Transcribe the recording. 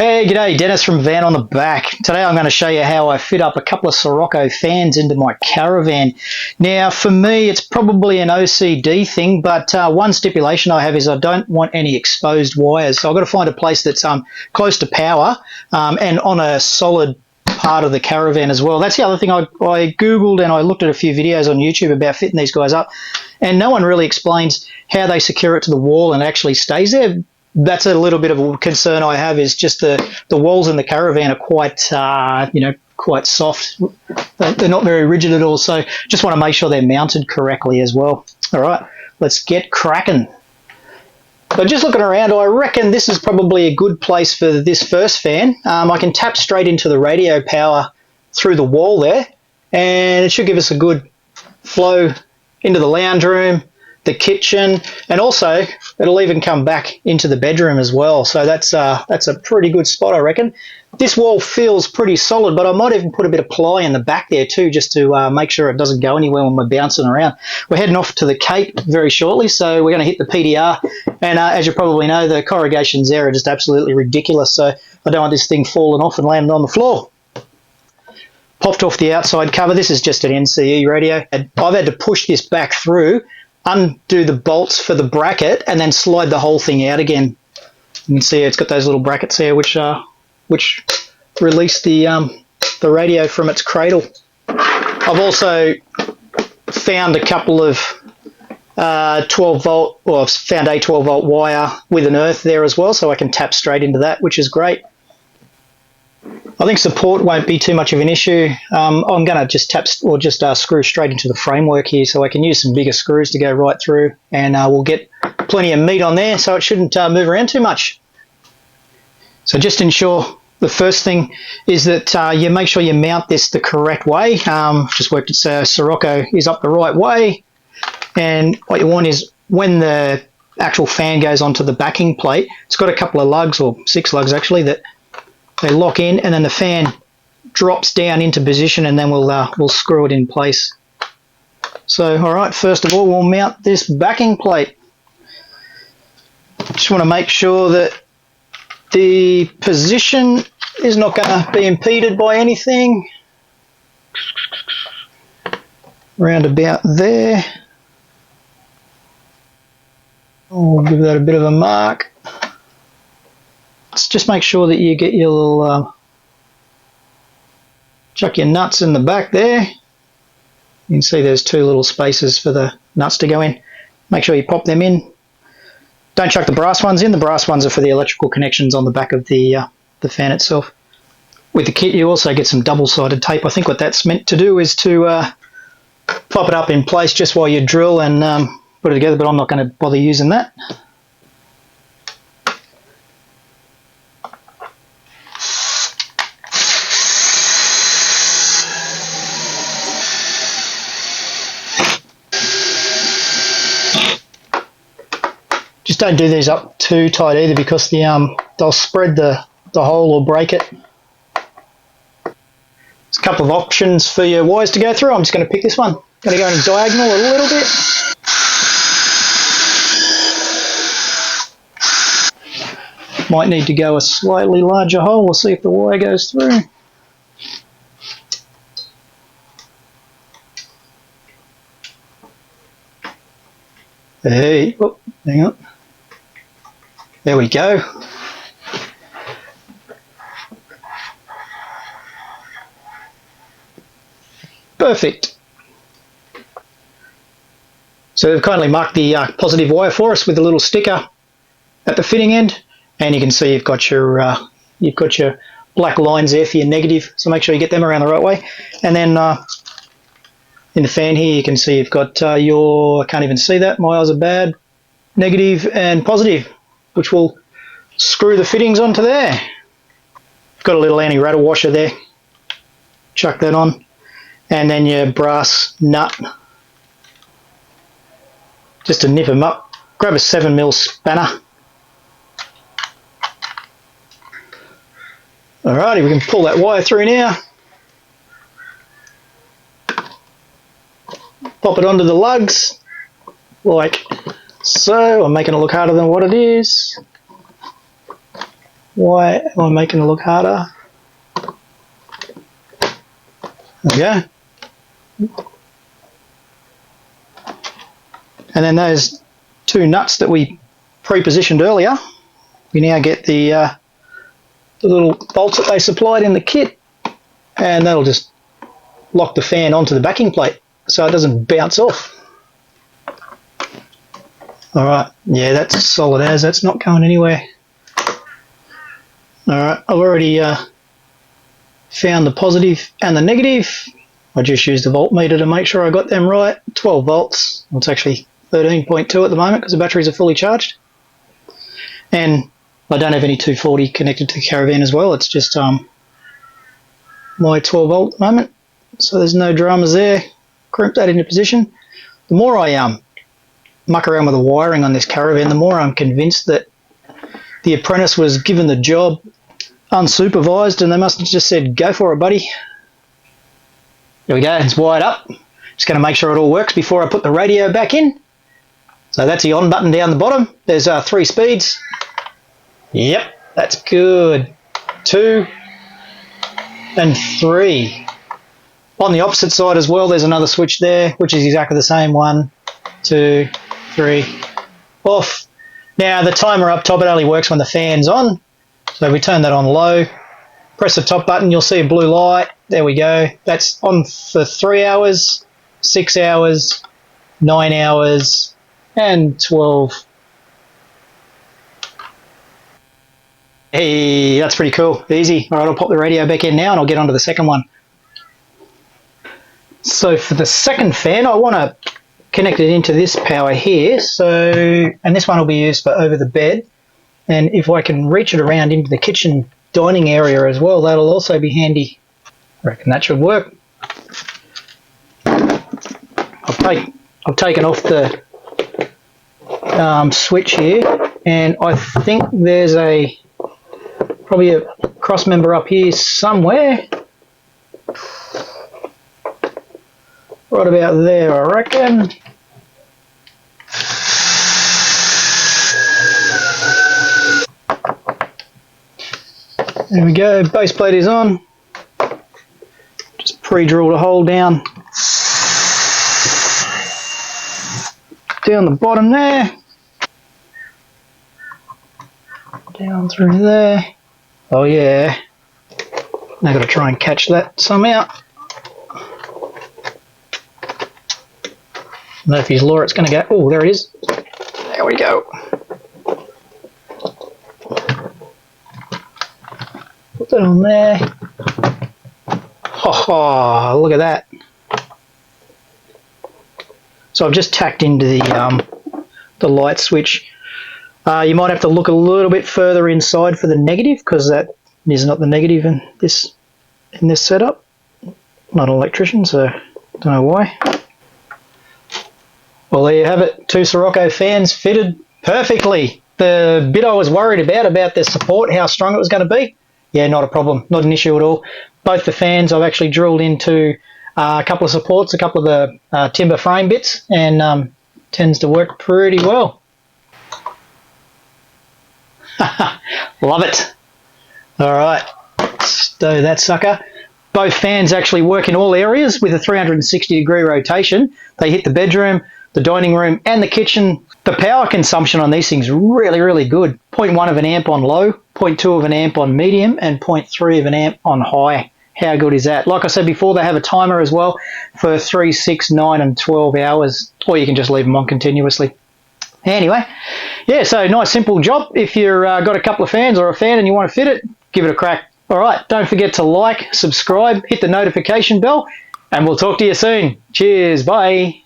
Hey, g'day, Dennis from Van on the Back. Today I'm going to show you how I fit up a couple of Sirocco fans into my caravan. Now, for me, it's probably an OCD thing, but one stipulation I have is I don't want any exposed wires. So I've got to find a place that's close to power and on a solid part of the caravan as well. That's the other thing I Googled and I looked at a few videos on YouTube about fitting these guys up, and no one really explains how they secure it to the wall and it actually stays there. That's a little bit of a concern I have, is just the walls in the caravan are quite, quite soft. They're not very rigid at all, so just want to make sure they're mounted correctly as well. All right, let's get cracking. So just looking around, I reckon this is probably a good place for this first fan. I can tap straight into the radio power through the wall there, and it should give us a good flow into the lounge room, the kitchen, and also it'll even come back into the bedroom as well. So that's a pretty good spot, I reckon. This wall feels pretty solid, but I might even put a bit of ply in the back there too, just to make sure it doesn't go anywhere when we're bouncing around. We're heading off to the Cape very shortly, so we're going to hit the PDR, and as you probably know, the corrugations there are just absolutely ridiculous, so I don't want this thing falling off and landing on the floor. Popped off the outside cover. This is just an NCE radio. I've had to push this back through, undo the bolts for the bracket, and then slide the whole thing out again. You can see it's got those little brackets there which release the radio from its cradle. I've also found a couple of 12 volt, or I've found a 12 volt wire with an earth there as well, so I can tap straight into that, which is great. I think support won't be too much of an issue. I'm going to just tap or just screw straight into the framework here, so I can use some bigger screws to go right through, and we'll get plenty of meat on there, so it shouldn't move around too much. So just ensure, the first thing is that you make sure you mount this the correct way. Just worked it so Sirocco is up the right way, and what you want is when the actual fan goes onto the backing plate, it's got a couple of lugs, or 6 lugs actually, that they lock in, and then the fan drops down into position, and then we'll screw it in place. So, all right, first of all, we'll mount this backing plate. Just want to make sure that the position is not going to be impeded by anything. Round about there. I'll give that a bit of a mark. Just make sure that you get your little, chuck your nuts in the back there. You can see there's 2 little spaces for the nuts to go in. Make sure you pop them in. Don't chuck the brass ones in. The brass ones are for the electrical connections on the back of the fan itself. With the kit, you also get some double-sided tape. I think what that's meant to do is to pop it up in place just while you drill and put it together, but I'm not going to bother using that. Just don't do these up too tight either, because they'll spread the hole or break it. There's a couple of options for your wires to go through. I'm just going to pick this one. Going to go in diagonal a little bit. Might need to go a slightly larger hole. We'll see if the wire goes through. Hey, oh, hang on. There we go. Perfect. So they've kindly marked the positive wire for us with a little sticker at the fitting end, and you can see you've got your black lines there for your negative. So make sure you get them around the right way, and then in the fan here you can see you've got your, I can't even see that, my eyes are bad, negative and positive, which will screw the fittings onto there. Got a little anti-rattle washer there, chuck that on, and then your brass nut, just to nip them up. Grab a 7mm spanner. Alrighty, we can pull that wire through now. Pop it onto the lugs, like so. I'm making it look harder than what it is. Why am I making it look harder? There we go. And then those two nuts that we pre-positioned earlier, we now get the little bolts that they supplied in the kit, and that'll just lock the fan onto the backing plate so it doesn't bounce off. Alright, yeah, that's solid as, that's not going anywhere. Alright, I've already found the positive and the negative. I just used the voltmeter to make sure I got them right. 12 volts, well, it's actually 13.2 at the moment because the batteries are fully charged. And I don't have any 240 connected to the Caravan as well, it's just my 12 volt at the moment. So there's no dramas there. Crimp that into position. The more I muck around with the wiring on this Caravan, the more I'm convinced that the apprentice was given the job unsupervised and they must have just said, go for it, buddy. There we go, it's wired up. Just going to make sure it all works before I put the radio back in. So that's the on button down the bottom. There's 3 speeds. Yep, that's good. 2 and 3. On the opposite side as well, there's another switch there, which is exactly the same. 1, 2, 3, off. Now the timer up top, it only works when the fan's on. So we turn that on low, press the top button, you'll see a blue light. There we go. That's on for 3 hours, 6 hours, 9 hours, and 12. Hey, that's pretty cool. Easy. All right, I'll pop the radio back in now and I'll get onto the second one. So for the second fan, I want to connect it into this power here. And this one will be used for over the bed. And if I can reach it around into the kitchen dining area as well, that'll also be handy. I reckon that should work. I've taken off the switch here, and I think there's probably a cross member up here somewhere. Right about there, I reckon. There we go, base plate is on. Just pre-drilled a hole down the bottom there. Down through there. Oh yeah. Now I've got to try and catch that somehow. Murphy's Law, it's going to go. Oh, there it is. There we go. Put that on there. Oh, look at that. So I've just tacked into the light switch. You might have to look a little bit further inside for the negative because that is not the negative in this setup. Not an electrician, so don't know why. Well, there you have it. 2 Sirocco fans fitted perfectly. The bit I was worried about the support, how strong it was going to be, yeah, not a problem, not an issue at all. Both the fans I've actually drilled into a couple of supports, a couple of the timber frame bits, and tends to work pretty well. Love it. All right, stow that sucker. Both fans actually work in all areas with a 360-degree rotation. They hit the bedroom, the dining room, and the kitchen. The power consumption on these things is really, really good. 0.1 of an amp on low, 0.2 of an amp on medium, and 0.3 of an amp on high. How good is that? Like I said before, they have a timer as well for 3, 6, 9, and 12 hours, or you can just leave them on continuously. Anyway, yeah, so nice simple job. If you've got a couple of fans or a fan and you want to fit it, give it a crack. All right, don't forget to like, subscribe, hit the notification bell, and we'll talk to you soon. Cheers, bye.